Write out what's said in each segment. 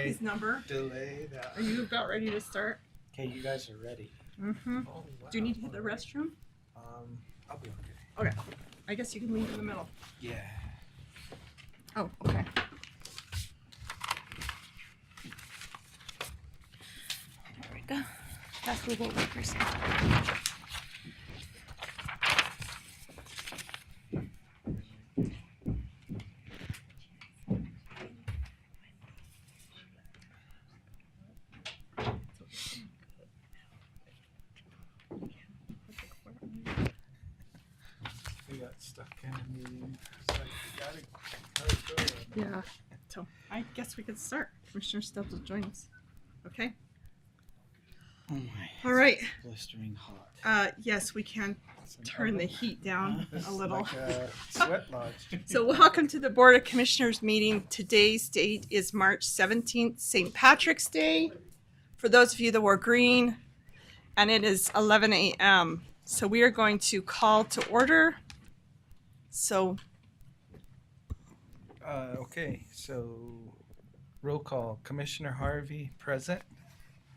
his number. Delay that. Are you about ready to start? Okay, you guys are ready. Mm-hmm. Oh, wow. Do you need to hit the restroom? I'll be okay. Okay. I guess you can leave in the middle. Yeah. Oh, okay. There we go. Pass the vote workers. We got stuck in a meeting. It's like, we gotta go. Yeah. So I guess we could start. Commissioner Stubbs will join us. Okay. Oh my. All right. Blistering hot. Yes, we can turn the heat down It's a little. like a sweat lodge. So welcome to the Board of Commissioners meeting. Today's date is March 17th, St. Patrick's Day. For those of you that wore green, and it is 11 a.m. So we are going to call to order. So Okay, so roll call. Commissioner Harvey, present.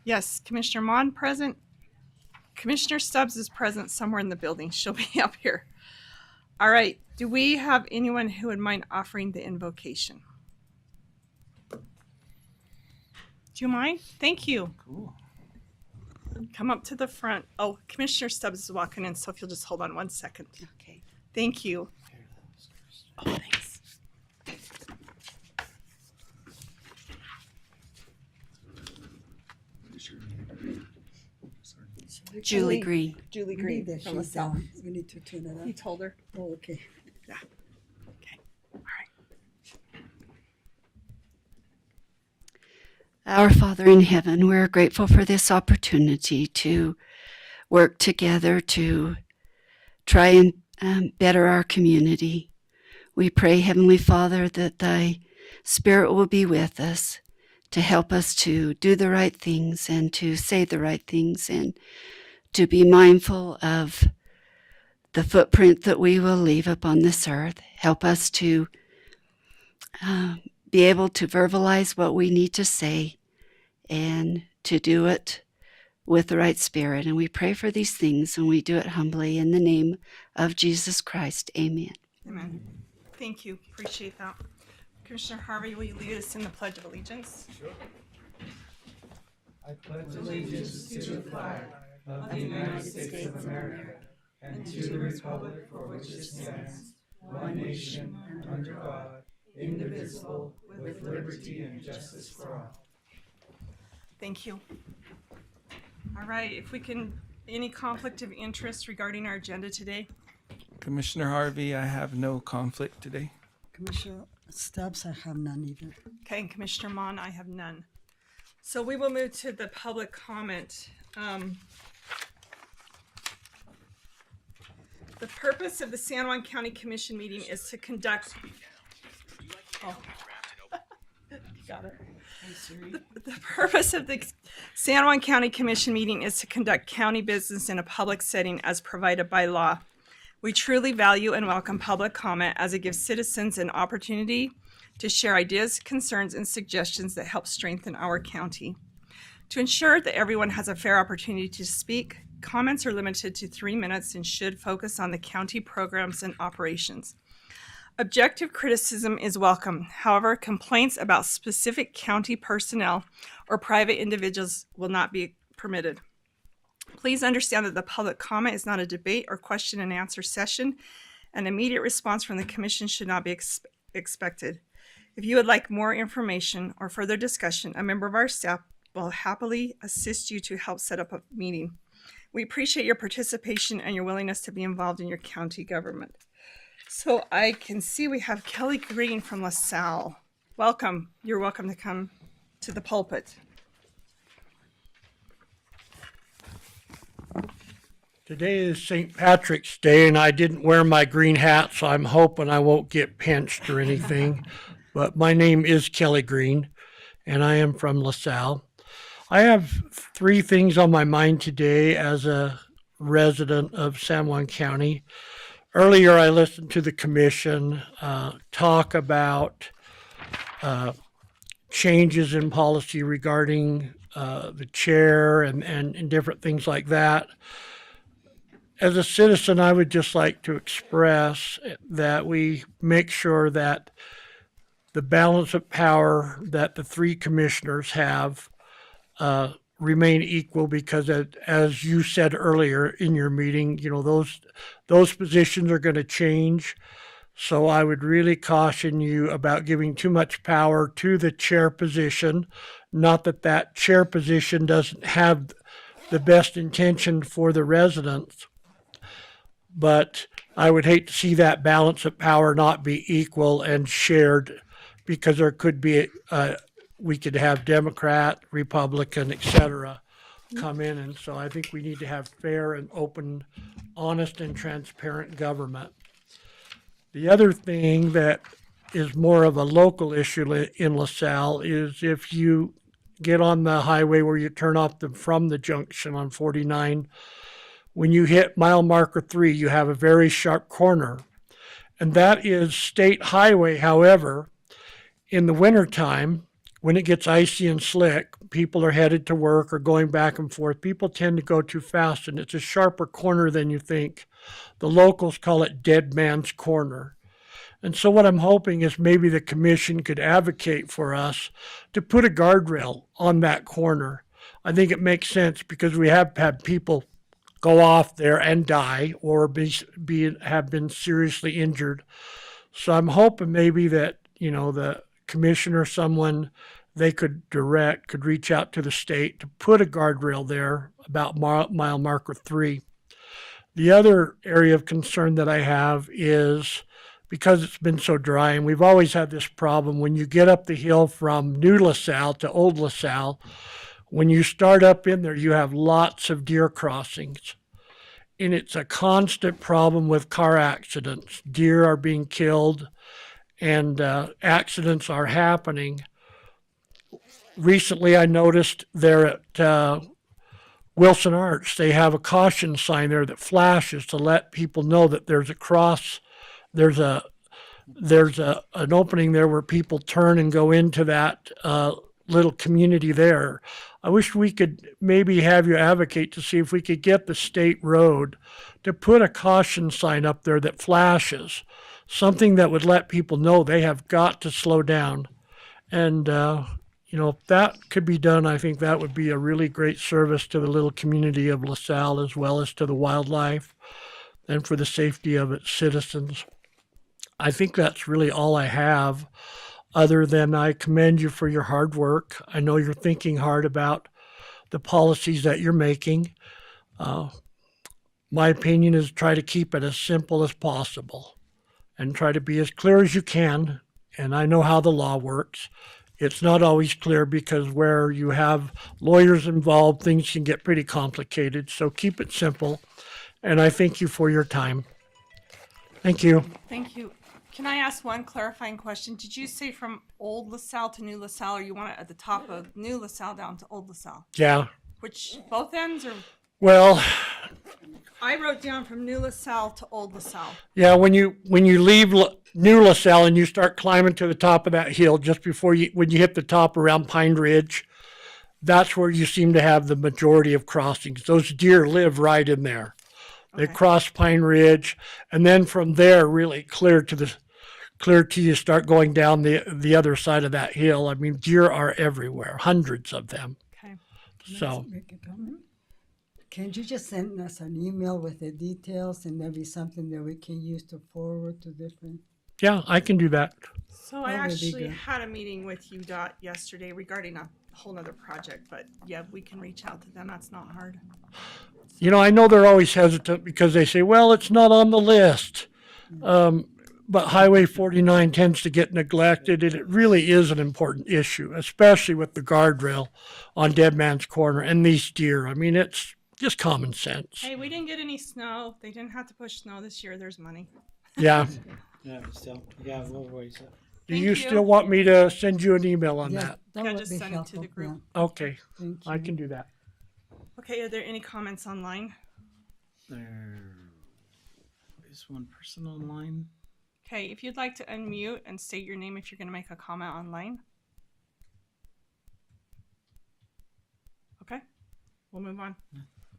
yes, Commissioner Mon present. Commissioner Stubbs is present somewhere in the building. She'll be up here. All right. Do we have anyone who would mind offering the invocation? Do you mind? Thank you. Cool. Come up to the front. Oh, Commissioner Stubbs is walking in, so if you'll just hold on 1 second. Okay. Thank you. Here, that was first. Oh, thanks. Julie Green. Julie We Green need that from sheet LaSalle. down. We need to turn it He up. told her. Oh, okay. Okay. All right. Our Father in heaven, we're grateful for this opportunity to work together to try and better our community. We pray, Heavenly Father, that Thy Spirit will be with us to help us to do the right things and to say the right things and to be mindful of the footprint that we will leave upon this earth. Help us to be able to verbalize what we need to say and to do it with the right spirit. And we pray for these things and we do it humbly in the name of Jesus Christ. Amen. Amen. Thank you. Appreciate that. Commissioner Harvey, will you lead us in the Pledge of Allegiance? Sure. I pledge allegiance to the flag of the United States of America and to the republic for which it stands, one nation, under God, indivisible, with liberty and justice for all. Thank you. All right. If we can, any conflict of interest regarding our agenda today? Commissioner Harvey, I have no conflict today. Commissioner Stubbs, I have none either. Okay, and Commissioner Mon, I have none. So we will move to the public comment. The purpose of the San Juan County Commission meeting is to conduct. Oh. Got it. The purpose of the San Juan County Commission meeting is to conduct county business in a public setting as provided by law. We truly value and welcome public comment as it gives citizens an opportunity to share ideas, concerns, and suggestions that help strengthen our county. To ensure that everyone has a fair opportunity to speak, comments are limited to 3 minutes and should focus on the county programs and operations. Objective criticism is welcome. However, complaints about specific county personnel or private individuals will not be permitted. Please understand that the public comment is not a debate or question and answer session. An immediate response from the commission should not be expected. If you would like more information or further discussion, a member of our staff will happily assist you to help set up a meeting. We appreciate your participation and your willingness to be involved in your county government. So I can see we have Kelly Green from LaSalle. Welcome. You're welcome to come to the pulpit. Today is St. Patrick's Day, and I didn't wear my green hat, so I'm hoping I won't get pinched or anything. But my name is Kelly Green, and I am from LaSalle. I have 3 things on my mind today as a resident of San Juan County. Earlier, I listened to the commission talk about changes in policy regarding the chair and different things like that. As a citizen, I would just like to express that we make sure that the balance of power that the three commissioners have remain equal, because as you said earlier in your meeting, those positions are going to change. So I would really caution you about giving too much power to the chair position. Not that that chair position doesn't have the best intention for the residents, but I would hate to see that balance of power not be equal and shared, because there could be we could have Democrat, Republican, etc. come in, and so I think we need to have fair and open, honest and transparent government. The other thing that is more of a local issue in LaSalle is if you get on the highway where you turn off from the junction on 49, when you hit mile marker 3, you have a very sharp corner. And that is state highway. However, in the wintertime, when it gets icy and slick, people are headed to work or going back and forth. People tend to go too fast, and it's a sharper corner than you think. The locals call it Dead Man's Corner. And so what I'm hoping is maybe the commission could advocate for us to put a guardrail on that corner. I think it makes sense because we have had people go off there and die or have been seriously injured. So I'm hoping maybe that, the commissioner, someone they could reach out to the state to put a guardrail there about mile marker 3. The other area of concern that I have is because it's been so dry, and we've always had this problem when you get up the hill from New LaSalle to Old LaSalle, when you start up in there, you have lots of deer crossings. And it's a constant problem with car accidents. Deer are being killed, and accidents are happening. Recently, I noticed there at Wilson Arch, they have a caution sign there that flashes to let people know that there's a cross. There's an opening there where people turn and go into that little community there. I wish we could maybe have you advocate to see if we could get the state road to put a caution sign up there that flashes, something that would let people know they have got to slow down. And, if that could be done, I think that would be a really great service to the little community of LaSalle, as well as to the wildlife and for the safety of its citizens. I think that's really all I have, other than I commend you for your hard work. I know you're thinking hard about the policies that you're making. My opinion is try to keep it as simple as possible and try to be as clear as you can. And I know how the law works. It's not always clear because where you have lawyers involved, things can get pretty complicated. So keep it simple. And I thank you for your time. Thank you. Thank you. Can I ask one clarifying question? Did you say from Old LaSalle to New LaSalle, or you want it at the top of New LaSalle down to Old LaSalle? Yeah. Which, both ends, or? Well, I wrote down from New LaSalle to Old LaSalle. yeah, when you leave New LaSalle and you start climbing to the top of that hill, just before when you hit the top around Pine Ridge, that's where you seem to have the majority of crossings. Those deer live right in there. They cross Pine Ridge, and then from there, really clear to you start going down the other side of that hill. I mean, deer are everywhere, hundreds of them. Okay. So, Make a comment? Can you just send us an email with the details and maybe something that we can use to forward to different? yeah, I can do that. So I That would be actually good. had a meeting with UDOT yesterday regarding a whole nother project, but yeah, we can reach out to them. That's not hard. I know they're always hesitant because they say, well, it's not on the list. But Highway 49 tends to get neglected, and it really is an important issue, especially with the guardrail on Dead Man's Corner and these deer. I mean, it's just common sense. Hey, we didn't get any snow. They didn't have to push snow this year. There's money. Yeah. Yeah, but still, we got a little ways up. Do Thank you you. still want me to send you an email on Yeah, that? that Yeah, would just be send it to helpful. the group. Yeah, Okay, thank you. I can do that. Okay, are there any comments online? There is one person online. Okay, if you'd like to unmute and state your name if you're going to make a comment online. we'll move on.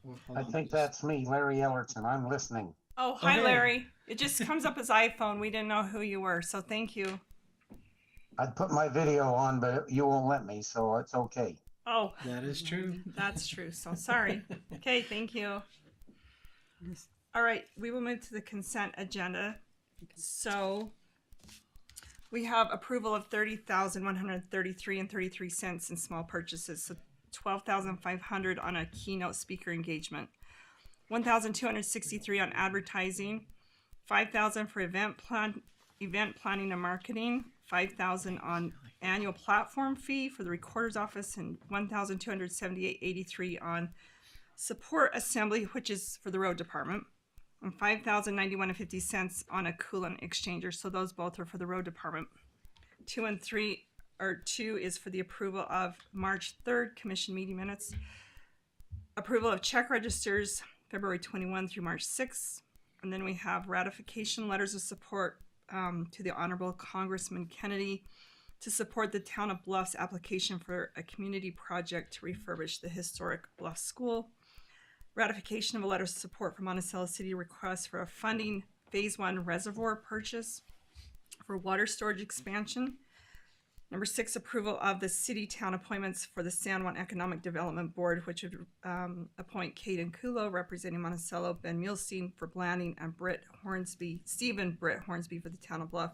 Well, hold I on, think just- that's me, Larry Ellerton. I'm listening. Oh, hi, Okay. Larry. It just comes up as iPhone. We didn't know who you were, so thank you. I'd put my video on, but you won't let me, so it's okay. Oh, That is true. that's true. So sorry. Okay, thank you. Yes. All right, we will move to the consent agenda. So we have approval of 30,133 and 33 cents in small purchases. So 12,500 on a keynote speaker engagement, 1,263 on advertising, 5,000 for event planning and marketing, 5,000 on annual platform fee for the recorder's office, and 1,278.83 on support assembly, which is for the road department, and 5,091.50 cents on a coolant exchanger. So those both are for the road department. 2 and 3, or 2 is for the approval of March 3rd commission meeting minutes, approval of check registers February 21 through March 6th, and then we have ratification letters of support to the Honorable Congressman Kennedy to support the Town of Bluffs application for a community project to refurbish the historic Bluff School. Ratification of a letter of support from Monticello City request for a funding Phase 1 reservoir purchase for water storage expansion. Number 6, approval of the city-town appointments for the San Juan Economic Development Board, which would appoint Kate and Kulo representing Monticello, Ben Muhlstein for Blanding, and Stephen Britt Hornsby for the Town of Bluff.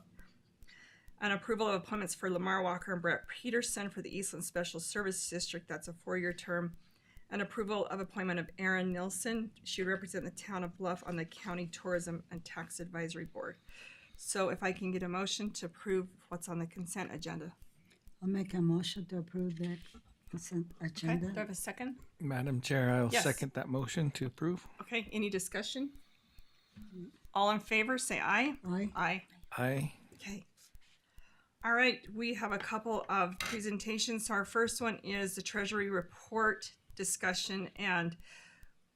An approval of appointments for Lamar Walker and Brett Peterson for the Eastland Special Service District. That's a 4-year term. An approval of appointment of Erin Nilsson. She would represent the Town of Bluff on the County Tourism and Tax Advisory Board. So if I can get a motion to approve what's on the consent agenda. I'll make a motion to approve the consent Okay, agenda. do I have a second? Madam Chair, I will Yes. second that motion to approve. Okay, any discussion? All in favor, say aye. Aye. Aye. Aye. Okay. All right, we have a couple of presentations. So our first one is the Treasury Report discussion, and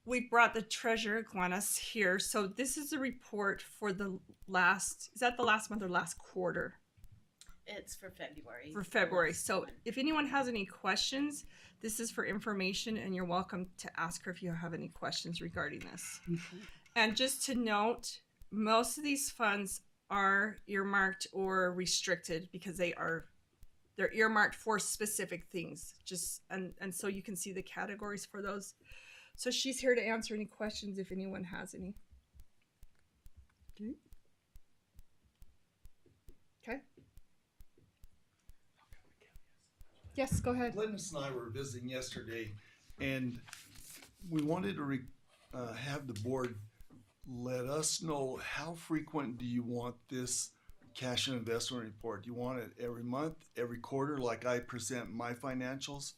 we brought the Treasurer Glennis here. So this is a report for the last, is that the last month or last quarter? It's for February. For February. So if anyone has any questions, this is for information, and you're welcome to ask her if you have any questions regarding this. And just to note, most of these funds are earmarked or restricted because they're earmarked for specific things. And so you can see the categories for those. So she's here to answer any questions if anyone has any. Okay. Okay. Yes, go ahead. Glennis and I were visiting yesterday, and we wanted to have the board let us know how frequent do you want this cash and investment report? Do you want it every month, every quarter, like I present my financials?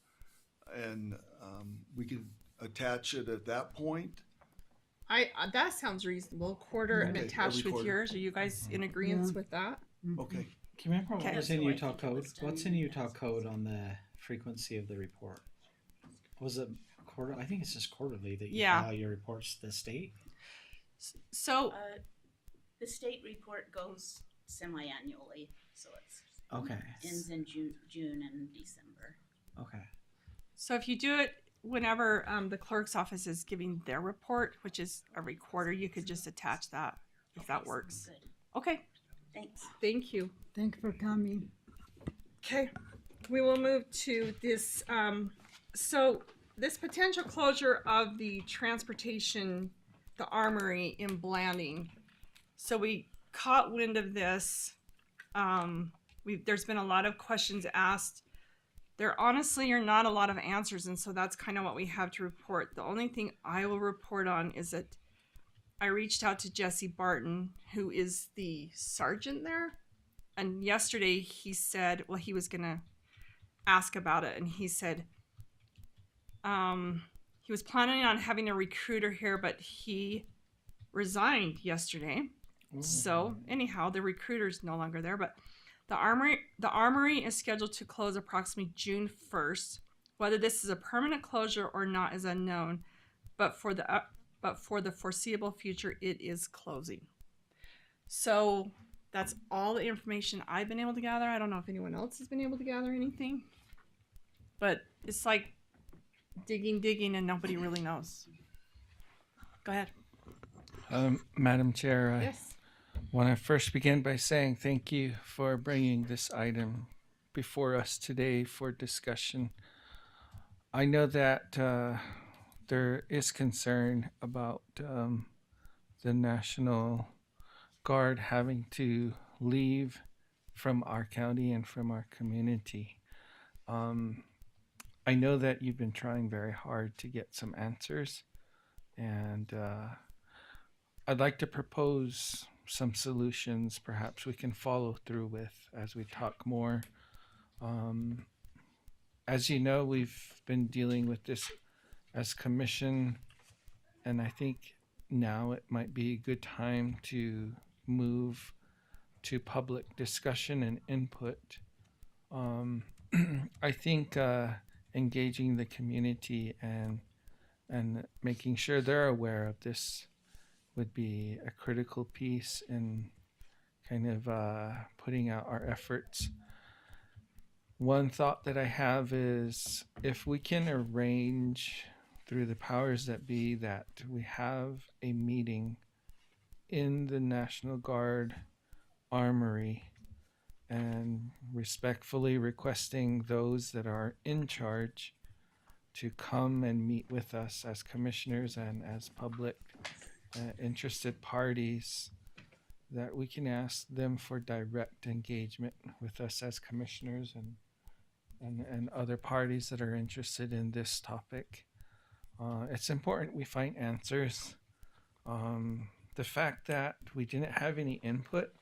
And we could attach it at that point. That sounds reasonable. Quarter and Okay, attached every with quarter. yours. Are you guys in agreement Yeah. with that? Okay. Can you remember what Okay. was in So I Utah think it code? was done What's in Utah last code on the frequency of the report? Was it quarter? I think it's just quarterly that you Yeah. file your reports to the state. So The state report goes semi-annually, so it's Okay. ends in June and December. Okay. So if you do it whenever the clerk's office is giving their report, which is every quarter, you could just attach that if that works. Good. Okay, Thanks. thank you. Thank you for coming. Okay, we will move to this. So this potential closure of the transportation, the armory in Blanding. So we caught wind of this. There's been a lot of questions asked. There honestly are not a lot of answers, and so that's kind of what we have to report. The only thing I will report on is that I reached out to Jesse Barton, who is the sergeant there, and yesterday he said, well, he was gonna ask about it, and he said he was planning on having a recruiter here, but he resigned yesterday. So anyhow, the recruiter's no longer there, but the armory is scheduled to close approximately June 1st. Whether this is a permanent closure or not is unknown, but for the foreseeable future, it is closing. So that's all the information I've been able to gather. I don't know if anyone else has been able to gather anything, but it's like digging, and nobody really knows. Go ahead. Madam Chair, I Yes. want to first begin by saying thank you for bringing this item before us today for discussion. I know that there is concern about the National Guard having to leave from our county and from our community. I know that you've been trying very hard to get some answers, and I'd like to propose some solutions perhaps we can follow through with as we talk more. As you know, we've been dealing with this as commission, and I think now it might be a good time to move to public discussion and input. I think engaging the community and making sure they're aware of this would be a critical piece in kind of putting out our efforts. One thought that I have is if we can arrange through the powers that be that we have a meeting in the National Guard Armory and respectfully requesting those that are in charge to come and meet with us as commissioners and as public interested parties, that we can ask them for direct engagement with us as commissioners and other parties that are interested in this topic. It's important we find answers. The fact that we didn't have any input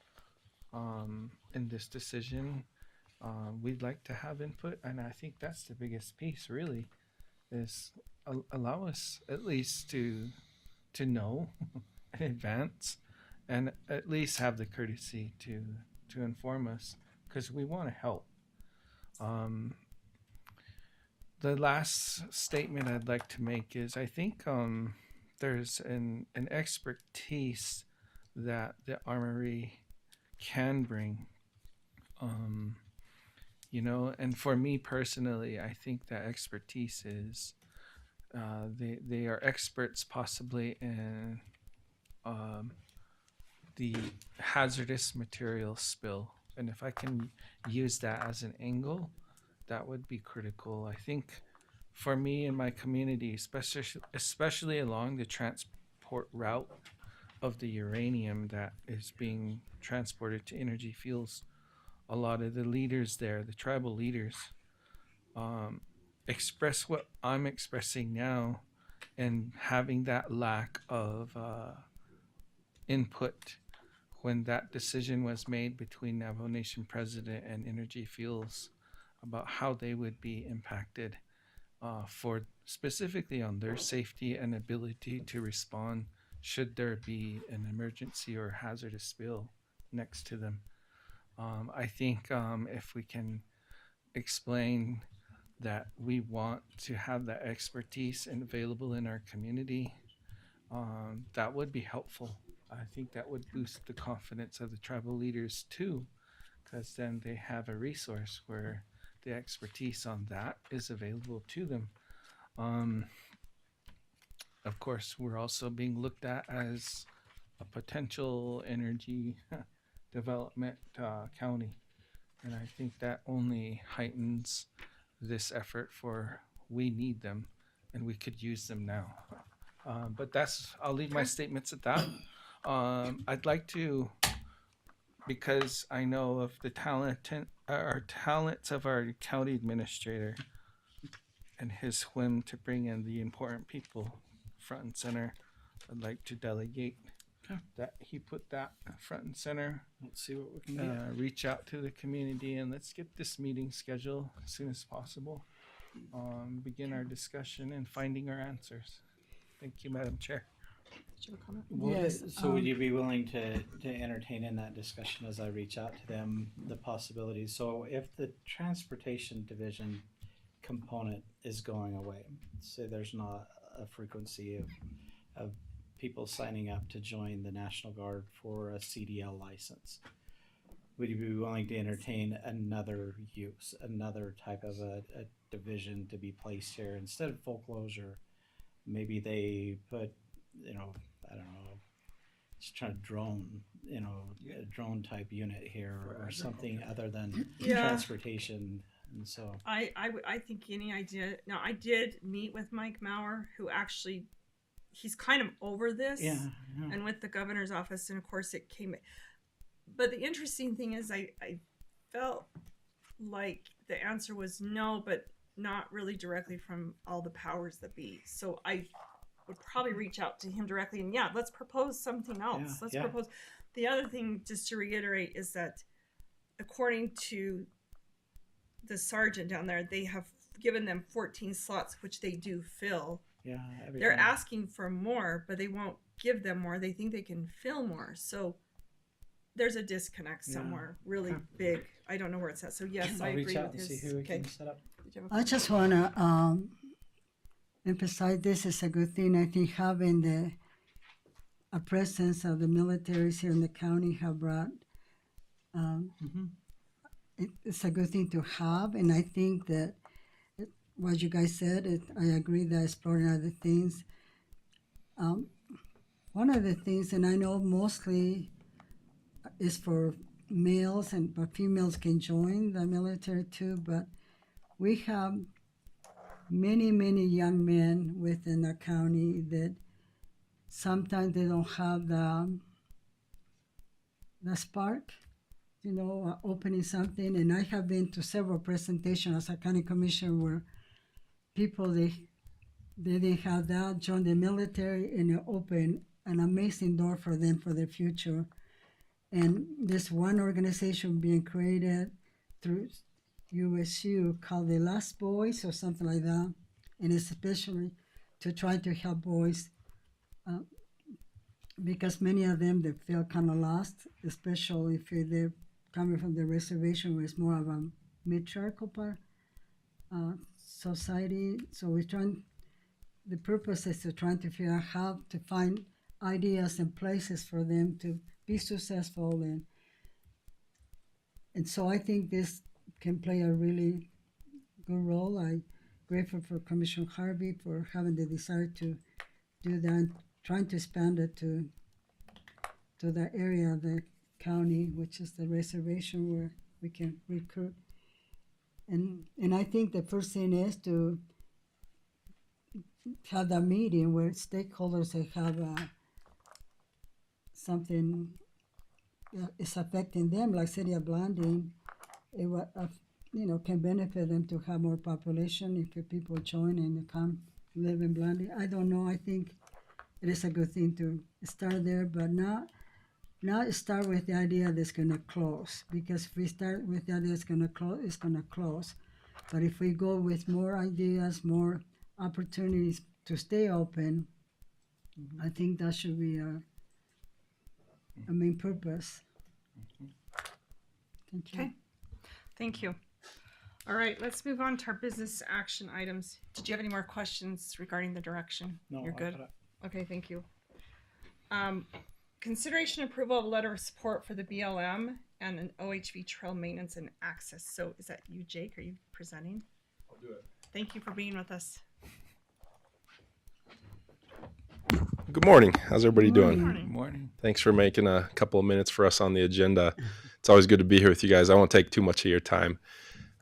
in this decision, we'd like to have input, and I think that's the biggest piece really, is allow us at least to know in advance and at least have the courtesy to inform us, because we want to help. The last statement I'd like to make is I think there's an expertise that the Armory can bring. And for me personally, I think that expertise is they are experts possibly in the hazardous material spill. And if I can use that as an angle, that would be critical. I think for me and my community, especially along the transport route of the uranium that is being transported to Energy Fuels, a lot of the leaders there, the tribal leaders, express what I'm expressing now, and having that lack of input when that decision was made between Navajo Nation President and Energy Fuels about how they would be impacted for specifically on their safety and ability to respond should there be an emergency or hazardous spill next to them. I think if we can explain that we want to have that expertise and available in our community, that would be helpful. I think that would boost the confidence of the tribal leaders too, because then they have a resource where the expertise on that is available to them. Of course, we're also being looked at as a potential energy development county, and I think that only heightens this effort for we need them and we could use them now. But I'll leave my statements at that. I'd like to, because I know of the talents of our county administrator and his whim to bring in the important people front and center, I'd like to delegate that he put that front and center. Let's see what we can get. Reach out to the community and let's get this meeting scheduled as soon as possible. Begin our discussion and finding our answers. Thank you, Madam Chair. Did you have a comment? Yes, So would you be willing to entertain in that discussion as I reach out to them the possibilities? So if the transportation division component is going away, say there's not a frequency of people signing up to join the National Guard for a CDL license, would you be willing to entertain another use, another type of a division to be placed here instead of full closure? Maybe they put, I don't know, just try to drone, a drone type unit here or something other than Yeah. transportation. And so, I think any idea. Now, I did meet with Mike Maurer, who actually, he's kind of over this. yeah. And with the governor's office, and of course it came. But the interesting thing is, I felt like the answer was no, but not really directly from all the powers that be. So I would probably reach out to him directly, and yeah, let's propose something else. Let's propose. The other thing, just to reiterate, is that according to the sergeant down there, they have given them 14 slots, which they do fill. Yeah. They're asking for more, but they won't give them more. They think they can fill more. So there's a disconnect somewhere, really big. I don't know where it's at. So yes, I I'll agree reach out with and his. see who we Okay. can set up. Did you have a I just want to emphasize this is a good thing. I think having a presence of the militaries here in the county have brought, it's a good thing to have. And I think that what you guys said, I agree that exploring other things. One of the things, and I know mostly is for males, but females can join the military too, but we have many, many young men within the county that sometimes they don't have the spark, opening something. And I have been to several presentations as a county commissioner where people, they didn't have that, join the military, and it opened an amazing door for them for their future. And there's one organization being created through USU called the Last Boys or something like that, and it's especially to try to help boys because many of them, they feel kind of lost, especially if they're coming from the reservation where it's more of a matriarchal society. So the purpose is to try to figure out how to find ideas and places for them to be successful, and so I think this can play a really good role. I'm grateful for Commissioner Harvey for having the desire to do that, trying to expand it to the area of the county, which is the reservation where we can recruit. And I think the first thing is to have that meeting where stakeholders have something is affecting them, like City of Blanding. It can benefit them to have more population if people join and come live in Blanding. I don't know. I think it is a good thing to start there, but not start with the idea that it's going to close. Because if we start with the idea it's going to close, it's going to close. But if we go with more ideas, more opportunities to stay open, I think that should be a main purpose. Thank you. Okay. Thank you. All right, let's move on to our business action items. Did you have any more questions regarding the direction? No, You're I good? got it. Okay, thank you. Consideration approval of letter of support for the BLM and an OHV trail maintenance and access. So is that you, Jake? Are you presenting? I'll do it. Thank you for being with us. Good morning. How's everybody doing? Morning. Morning. Thanks for making a couple of minutes for us on the agenda. It's always good to be here with you guys. I won't take too much of your time.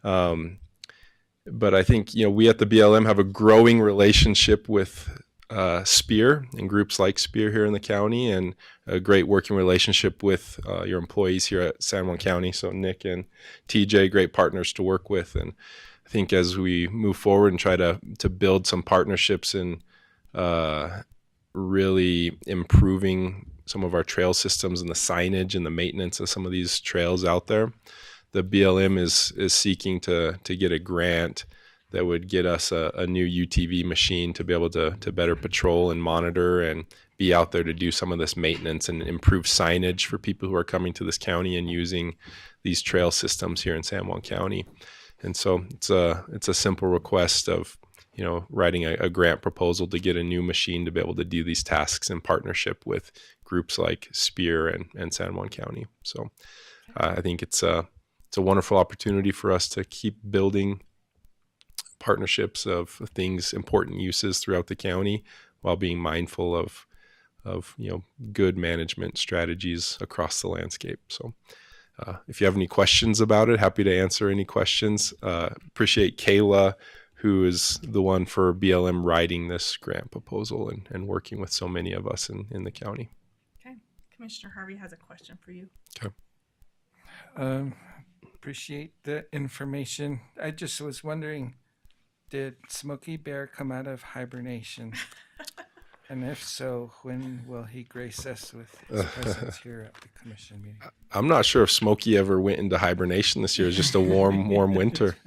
But I think, we at the BLM have a growing relationship with SPEAR and groups like SPEAR here in the county, and a great working relationship with your employees here at San Juan County. So Nick and TJ, great partners to work with. And I think as we move forward and try to build some partnerships and really improving some of our trail systems and the signage and the maintenance of some of these trails out there, the BLM is seeking to get a grant that would get us a new UTV machine to be able to better patrol and monitor and be out there to do some of this maintenance and improve signage for people who are coming to this county and using these trail systems here in San Juan County. And so it's a simple request of writing a grant proposal to get a new machine to be able to do these tasks in partnership with groups like SPEAR and San Juan County. So I think it's a wonderful opportunity for us to keep building partnerships of things, important uses throughout the county, while being mindful of good management strategies across the landscape. So if you have any questions about it, happy to answer any questions. Appreciate Kayla, who is the one for BLM writing this grant proposal and working with so many of us in the county. Okay. Commissioner Harvey has a question for you. Okay. Appreciate the information. I just was wondering, did Smokey Bear come out of hibernation? And if so, when will he grace us with his presence here at the commission meeting? I'm not sure if Smokey ever went into hibernation this year. It's just a warm winter.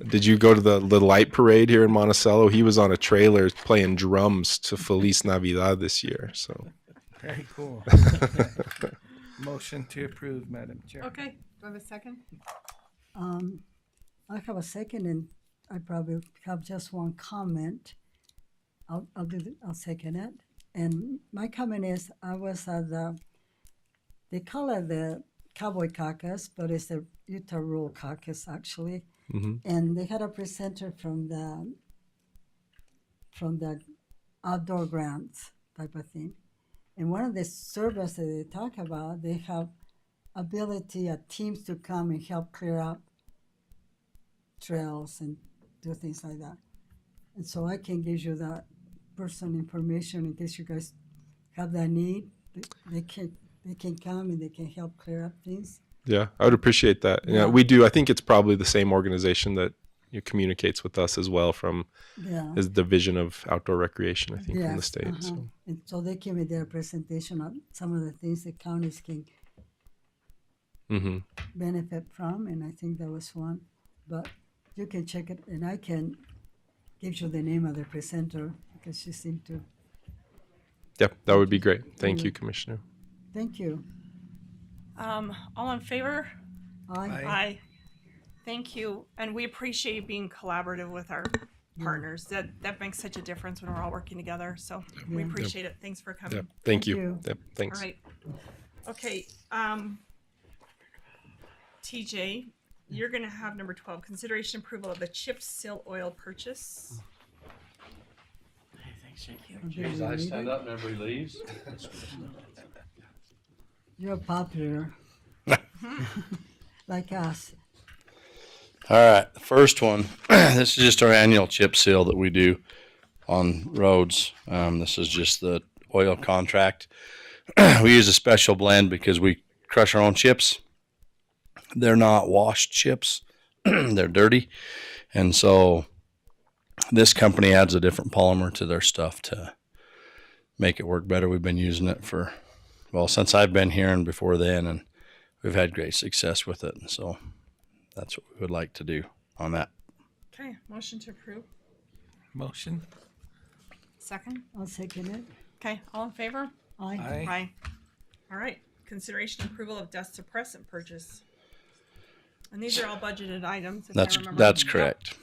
Did you go to the light parade here in Monticello? He was on a trailer playing drums to Feliz Navidad this year. So Very cool. Motion to approve, Madam Chair. Okay. Do I have a second? I have a second, and I probably have just one comment. I'll second it. And my comment is, I was at they call it the Cowboy Caucus, but it's the Utah Rural Caucus actually. And they had a presenter from the outdoor grants type of thing. And one of the services that they talk about, they have ability of teams to come and help clear up trails and do things like that. And so I can give you that personal information in case you guys have that need. They can come and they can help clear up things. yeah, I would appreciate that. Yeah, we do. I think it's probably the same organization that communicates with us as well from is Division of Outdoor Recreation, I think, from the state. So. And so they gave me their presentation on some of the things that counties can benefit from, and I think that was one. But you can check it, and I can give you the name of the presenter because she seemed to. Yep, that would be great. Thank you, Commissioner. Thank you. All in favor? Aye. Aye. Thank you. And we appreciate you being collaborative with our partners. That makes such a difference when we're all working together. So we appreciate it. Thanks for coming. Yep, thank you. you. Yep, thanks. All right. Okay. TJ, you're going to have number 12, consideration approval of the chip seal oil purchase. Jeez, I stand up and everybody leaves. You're popular. Like us. All right, the first one. This is just our annual chip seal that we do on roads. This is just the oil contract. We use a special blend because we crush our own chips. They're not washed chips. They're dirty. And so this company adds a different polymer to their stuff to make it work better. We've been using it since I've been here and before then, and we've had great success with it. And so that's what we would like to do on that. Okay. Motion to approve. Motion. Second. I'll second it. Okay. All in favor? Aye. Aye. Aye. All right. Consideration approval of dust suppressant purchase. And these are all budgeted items. If I remember. That's correct.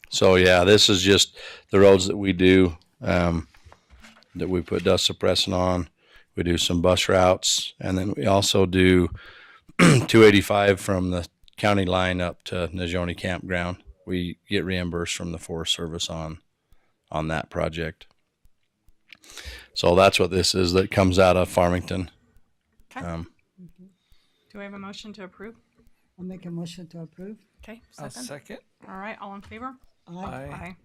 So yeah, this is just the roads that we do, that we put dust suppressant on. We do some bus routes, and then we also do 285 from the county line up to Najoni Campground. We get reimbursed from the Forest Service on that project. So that's what this is. That comes out of Farmington. Okay. Do we have a motion to approve? I'll make a motion to approve. Okay. I'll Second. second. All right. All in favor? Aye.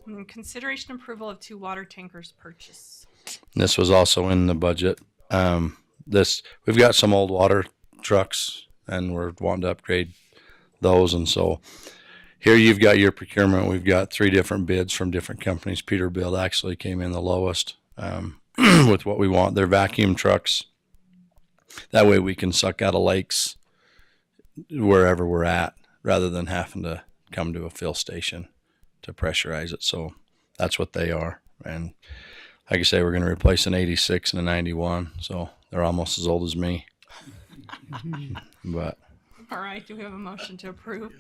And then consideration approval of 2 water tankers purchase. This was also in the budget. We've got some old water trucks, and we're wanting to upgrade those. And so here you've got your procurement. We've got 3 different bids from different companies. Peterbilt actually came in the lowest with what we want. They're vacuum trucks. That way we can suck out of lakes wherever we're at, rather than having to come to a fill station to pressurize it. So that's what they are. And like I say, we're going to replace an 86 and a 91. So they're almost as old as me. But All right. Do we have a motion to approve?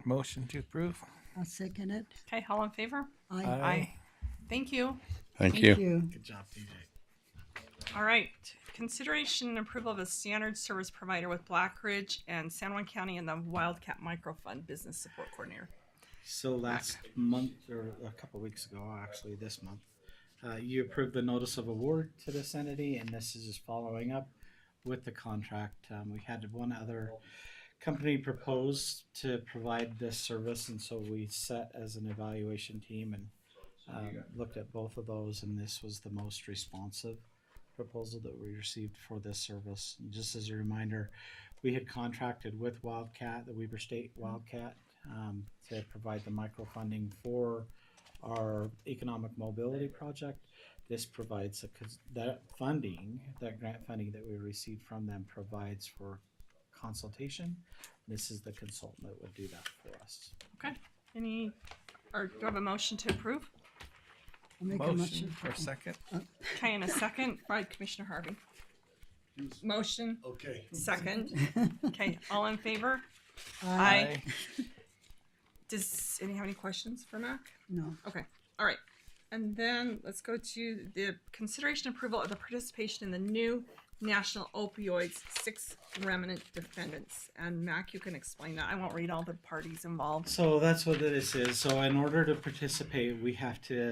Motion to approve. I'll second it. Okay. All in favor? Aye. Aye. Thank you. thank you. you. Good job, TJ. All right. Consideration and approval of a standard service provider with Black Ridge and San Juan County and the Wildcat Microfund Business Support Coordinator. So last month, or a couple weeks ago, actually this month, you approved the notice of award to this entity, and this is just following up with the contract. We had one other company propose to provide this service, and so we set as an evaluation team and looked at both of those, and this was the most responsive proposal that we received for this service. And just as a reminder, we had contracted with Wildcat, the Weber State Wildcat, to provide the microfunding for our economic mobility project. This provides that grant funding that we received from them provides for consultation. This is the consultant that would do that for us. Okay. Do you have a motion to approve? I'll make a Motion for second. Okay, and a second by Commissioner Harvey. Motion, Okay. second. Okay, all in favor? Aye. Does anyone have any questions for Mac? No. Okay, all right. And then let's go to the consideration approval of the participation in the new National Opioids 6 remnant defendants. And Mac, you can explain that. I won't read all the parties involved. So that's what this is. So in order to participate, we have to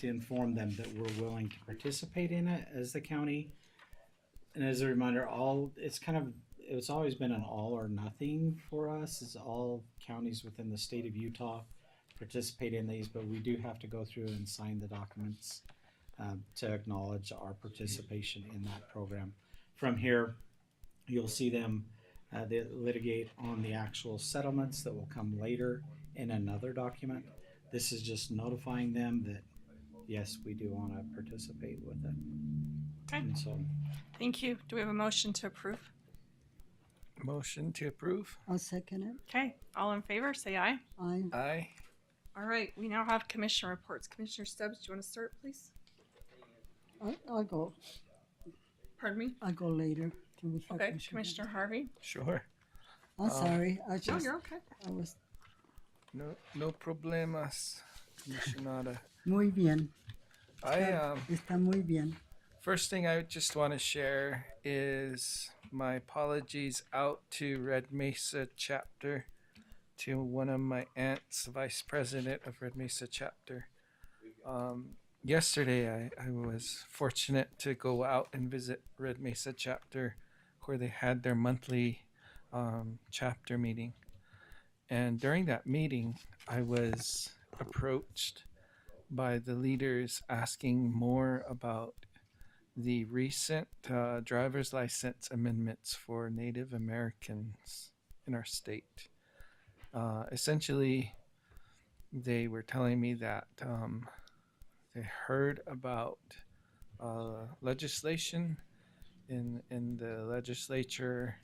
inform them that we're willing to participate in it as the county. And as a reminder, it's always been an all or nothing for us. Is all counties within the state of Utah participate in these, but we do have to go through and sign the documents to acknowledge our participation in that program. From here, you'll see them they litigate on the actual settlements that will come later in another document. This is just notifying them that yes, we do want to participate with it. Okay. And so, Thank you. Do we have a motion to approve? Motion to approve. I'll second it. Okay, all in favor, say aye. Aye. Aye. All right, we now have commissioner reports. Commissioner Stubbs, do you want to start, please? I'll go. Pardon me? I'll go later. Can we Okay, Commissioner Harvey. Sure. I'm sorry. I No, just you're okay. I was No problemas, Commissionada. muy bien. I Está muy bien. First thing I just want to share is my apologies out to Red Mesa chapter, to one of my aunts, vice president of Red Mesa chapter. Yesterday I was fortunate to go out and visit Red Mesa chapter, where they had their monthly chapter meeting. And during that meeting, I was approached by the leaders asking more about the recent driver's license amendments for Native Americans in our state. Essentially, they were telling me that they heard about legislation in the legislature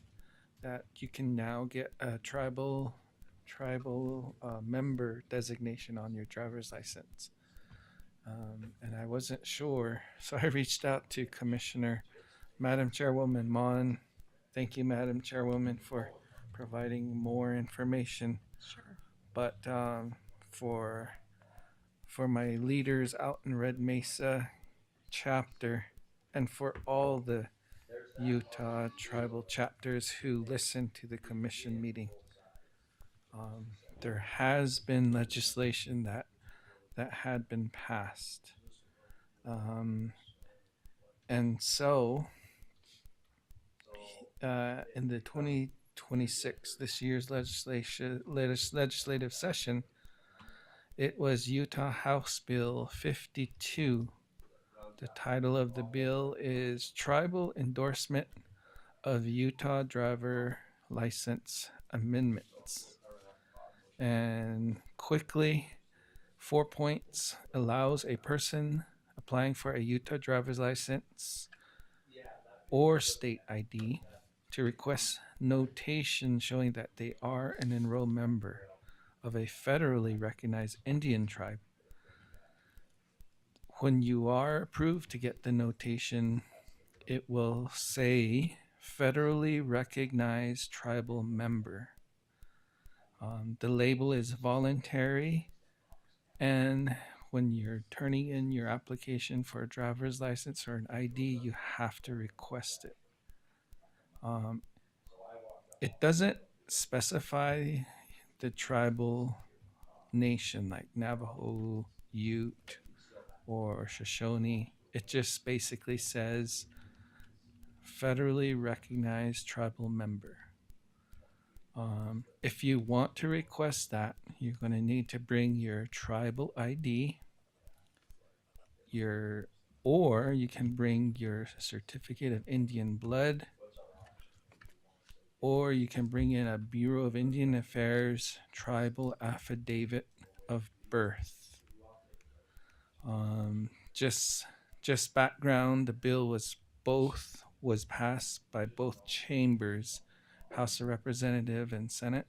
that you can now get a tribal member designation on your driver's license. And I wasn't sure, so I reached out to Madam Chairwoman Mon. Thank you, Madam Chairwoman, for providing more information. Sure. But for my leaders out in Red Mesa chapter, and for all the Utah tribal chapters who listen to the commission meeting, there has been legislation that had been passed. And so in the 2026, this year's legislative session, it was Utah House Bill 52. The title of the bill is Tribal Endorsement of Utah Driver License Amendments. And quickly, 4 points: allows a person applying for a Utah driver's license or state ID to request notation showing that they are an enrolled member of a federally recognized Indian tribe. When you are approved to get the notation, it will say federally recognized tribal member. The label is voluntary, and when you're turning in your application for a driver's license or an ID, you have to request it. It doesn't specify the tribal nation like Navajo, Ute, or Shoshone. It just basically says federally recognized tribal member. If you want to request that, you're going to need to bring your tribal ID, or you can bring your certificate of Indian blood, or you can bring in a Bureau of Indian Affairs tribal affidavit of birth. Just background, the bill was passed by both chambers, House of Representative and Senate.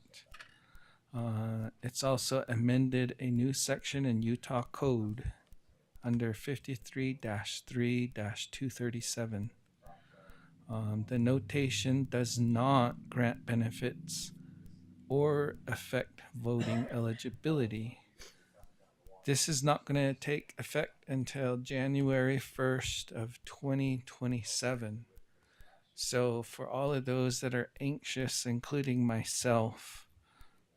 It's also amended a new section in Utah Code under 53-3-237. The notation does not grant benefits or affect voting eligibility. This is not going to take effect until January 1st of 2027. So for all of those that are anxious, including myself,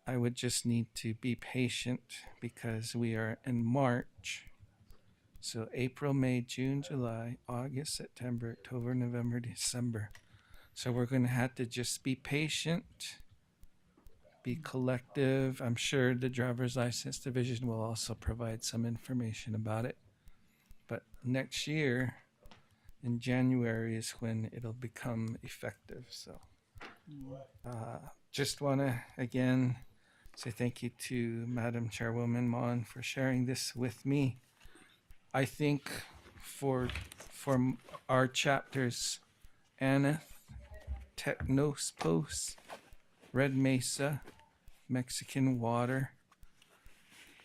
I would just need to be patient because we are in March. So April, May, June, July, August, September, October, November, December. So we're going to have to just be patient, be collective. I'm sure the driver's license division will also provide some information about it. But next year, in January, is when it'll become effective. So just want to, again, say thank you to Madam Chairwoman Mon for sharing this with me. I think for our chapters, Aneth, Technos Post, Red Mesa, Mexican Water,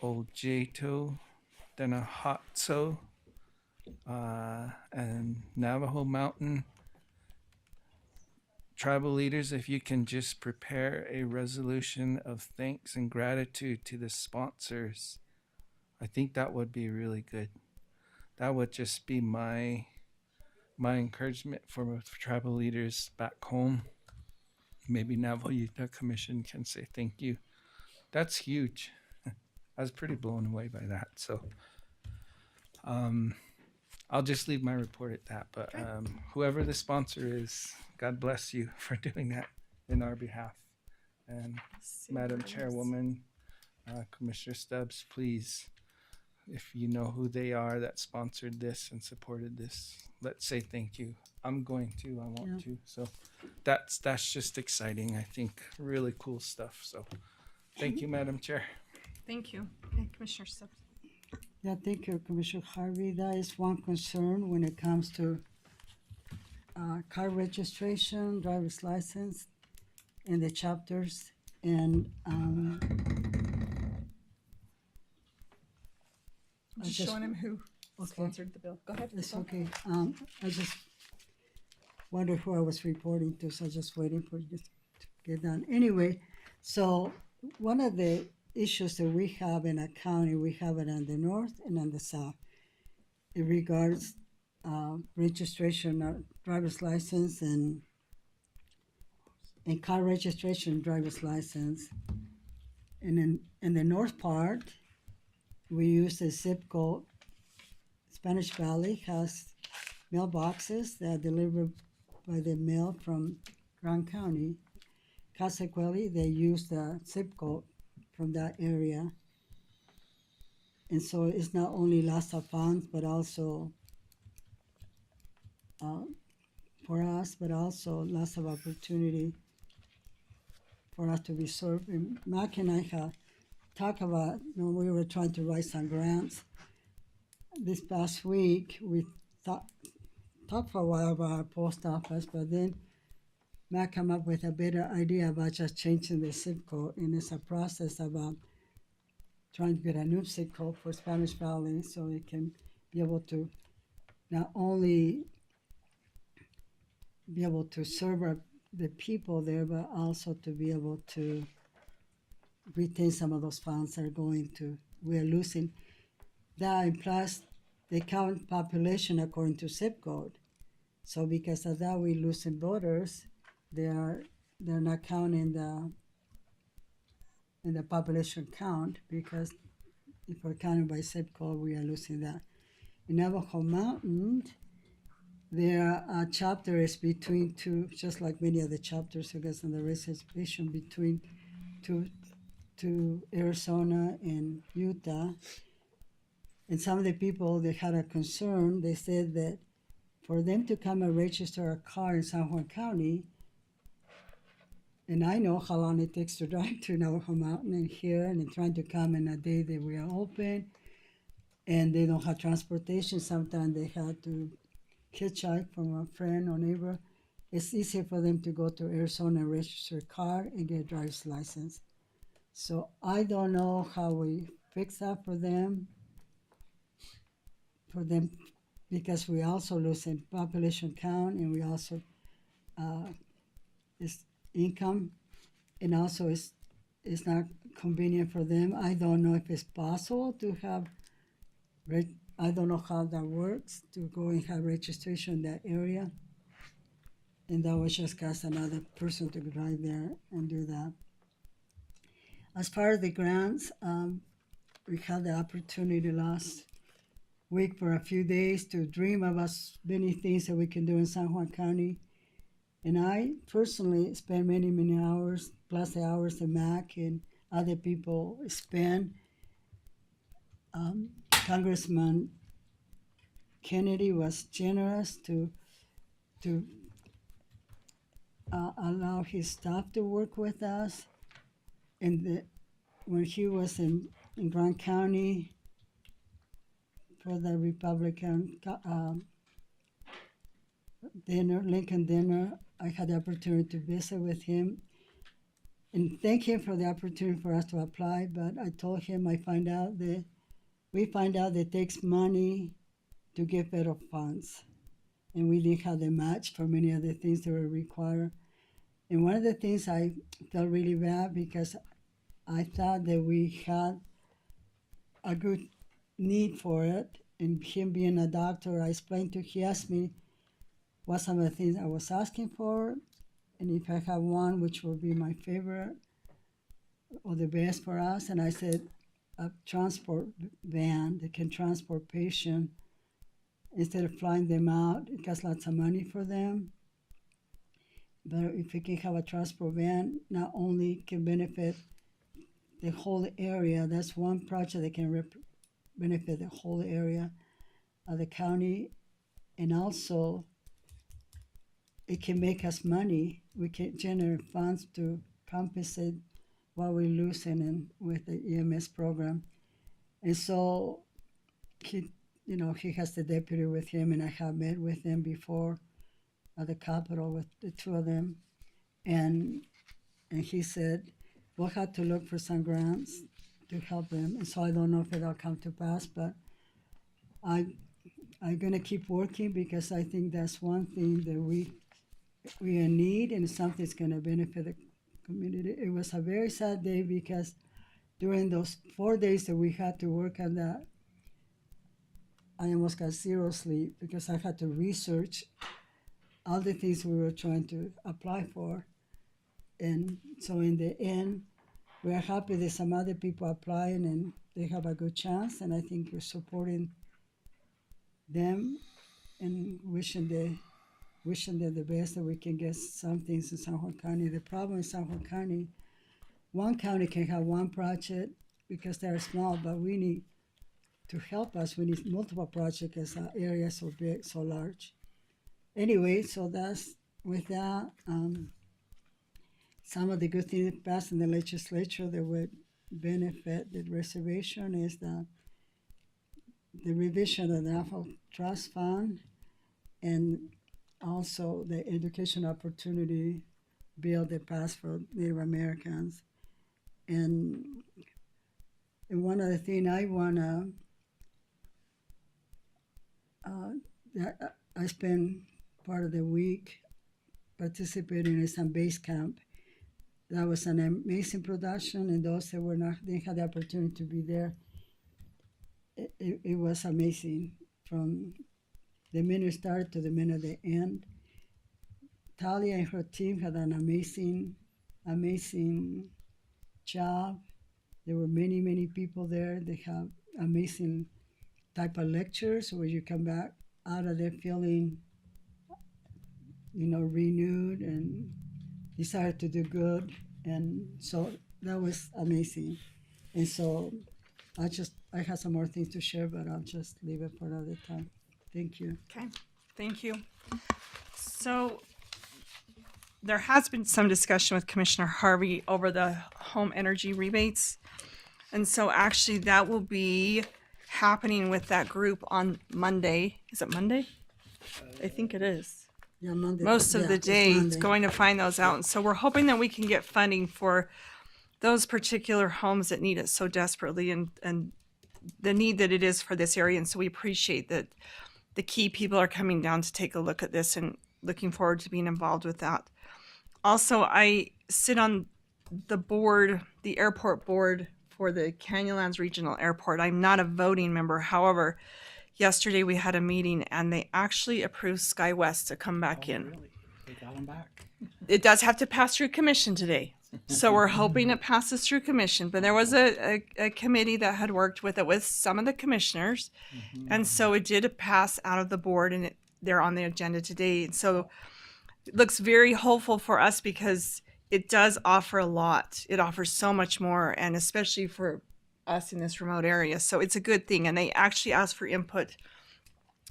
Old Jato, Danahatso, and Navajo Mountain. Tribal leaders, if you can just prepare a resolution of thanks and gratitude to the sponsors, I think that would be really good. That would just be my encouragement for tribal leaders back home. Maybe Navajo Utah Commission can say thank you. That's huge. I was pretty blown away by that. So I'll just leave my report at that. But whoever the sponsor is, God bless you for doing that in our behalf. And Madam Chairwoman, Commissioner Stubbs, please, if you know who they are that sponsored this and supported this, let's say thank you. I'm going to. I want to. So that's just exciting. I think really cool stuff. So thank you, Madam Chair. Thank you. Okay, Commissioner Stubbs. Yeah, thank you, Commissioner Harvey. That is one concern when it comes to car registration, driver's license, and the chapters. And Just showing him who sponsored the bill. Go ahead. It's okay. I just wondered who I was reporting to, so I was just waiting for you to get done. Anyway, so one of the issues that we have in a county, we have it on the north and on the south. It regards registration of driver's license and car registration driver's license. And in the north part, we use the zip code. Spanish Valley has mailboxes that are delivered by the mail from Grand County. Consequently, they use the zip code from that area. And so it's not only loss of funds, but also for us, but also lots of opportunity for us to be served. And Mac and I have talked about, we were trying to write some grants. This past week, we talked for a while about our post office, but then Matt came up with a better idea about just changing the zip code, and it's a process about trying to get a new zip code for Spanish Valley so it can be able to not only be able to serve the people there, but also to be able to retain some of those funds that are going to, we are losing. that, and plus they count population according to zip code. So because of that, we losing voters. They're not counting in the population count, because if we're counting by zip code, we are losing that. In Navajo Mountain, their chapter is between two, just like many other chapters, I guess, on the reservation, between two Arizona and Utah. And some of the people, they had a concern. They said that for them to come and register a car in San Juan County, and I know how long it takes to drive to Navajo Mountain and here, and trying to come in a day that we are open, and they don't have transportation. Sometimes they have to hitchhike from a friend or neighbor. It's easier for them to go to Arizona and register a car and get a driver's license. So I don't know how we fix that for them, because we also lose in population count, and we also is income, and also it's not convenient for them. I don't know if it's possible to have, I don't know how that works, to go and have registration in that area. And that was just ask another person to drive there and do that. As far as the grants, we had the opportunity last week for a few days to dream about many things that we can do in San Juan County. And I personally spent many, many hours, plus the hours that Mac and other people spend. Congressman Kennedy was generous to allow his staff to work with us. And when he was in Grand County for the Republican dinner, Lincoln dinner, I had the opportunity to visit with him and thank him for the opportunity for us to apply. But I told him we find out that it takes money to get federal funds, and we didn't have the match for many of the things that were required. And one of the things I felt really bad, because I thought that we had a good need for it, and him being a doctor, he asked me what some of the things I was asking for, and if I have one which would be my favorite or the best for us. And I said, a transport van that can transport patients instead of flying them out. It costs lots of money for them. But if we can have a transport van, not only can benefit the whole area, that's one project that can benefit the whole area of the county, and also it can make us money. We can generate funds to compensate what we're losing with the EMS program. And so he has the deputy with him, and I have met with them before at the Capitol with the two of them. And he said, we'll have to look for some grants to help them. And so I don't know if it'll come to pass, but I'm gonna keep working, because I think that's one thing that we need, and something's gonna benefit the community. It was a very sad day, because during those 4 days that we had to work on that, I almost got zero sleep, because I had to research all the things we were trying to apply for. And so in the end, we're happy that some other people applying and they have a good chance, and I think we're supporting them and wishing them the best, that we can get some things in San Juan County. The problem in San Juan County, one county can have one project because they're small, but we need to help us. We need multiple projects as our area so big, so large. Anyway, so that's with that. Some of the good things that passed in the legislature that would benefit the reservation is the revision of the Navajo Trust Fund, and also the education opportunity bill that passed for Native Americans. And one of the things I wanna, I spent part of the week participating in some base camp. That was an amazing production, and those that didn't have the opportunity to be there, it was amazing from the minute start to the minute they end. Talia and her team had an amazing job. There were many people there. They have amazing type of lectures where you come back out of there feeling, renewed and desire to do good. And so that was amazing. And so I have some more things to share, but I'll just leave it for another time. Thank you. Okay, thank you. So there has been some discussion with Commissioner Harvey over the home energy rebates. And so actually that will be happening with that group on Monday. Is it Monday? I think it is. Yeah, Monday. Most of Yeah, the it's day it's Monday. going to find those out. And so we're hoping that we can get funding for those particular homes that need it so desperately and the need that it is for this area. And so we appreciate that the key people are coming down to take a look at this and looking forward to being involved with that. Also, I sit on the board, the airport board for the Canyonlands Regional Airport. I'm not a voting member. However, yesterday we had a meeting and they actually approved SkyWest to come back in. Really? They got them back. It does have to pass through commission today. So we're hoping it passes through commission. But there was a committee that had worked with it with some of the commissioners. And so it did pass out of the board and they're on the agenda today. And so it looks very hopeful for us because it does offer a lot. It offers so much more, and especially for us in this remote area. So it's a good thing. And they actually asked for input,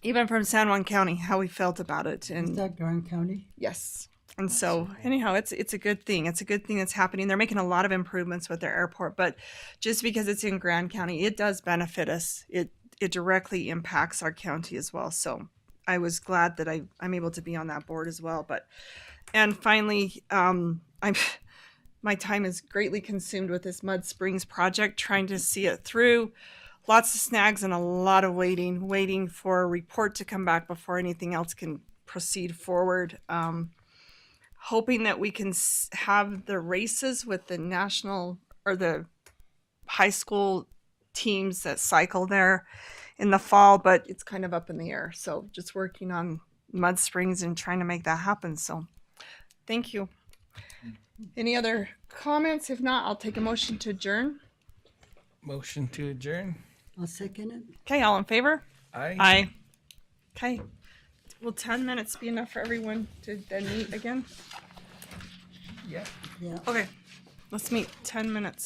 even from San Juan County, how we felt about it. Is And that Grand County? yes. And so anyhow, it's a good thing. It's a good thing that's happening. They're making a lot of improvements with their airport, but just because it's in Grand County, it does benefit us. It directly impacts our county as well. So I was glad that I'm able to be on that board as well. And finally, my time is greatly consumed with this Mud Springs project, trying to see it through. Lots of snags and a lot of waiting for a report to come back before anything else can proceed forward. Hoping that we can have the races with the national or the high school teams that cycle there in the fall, but it's kind of up in the air. So just working on Mud Springs and trying to make that happen. So thank you. Any other comments? If not, I'll take a motion to adjourn. Motion to adjourn. I'll second it. Okay, all in favor? Aye. Aye. Okay. Will 10 minutes be enough for everyone to then meet again? Yeah. Yeah. Okay, let's meet 10 minutes.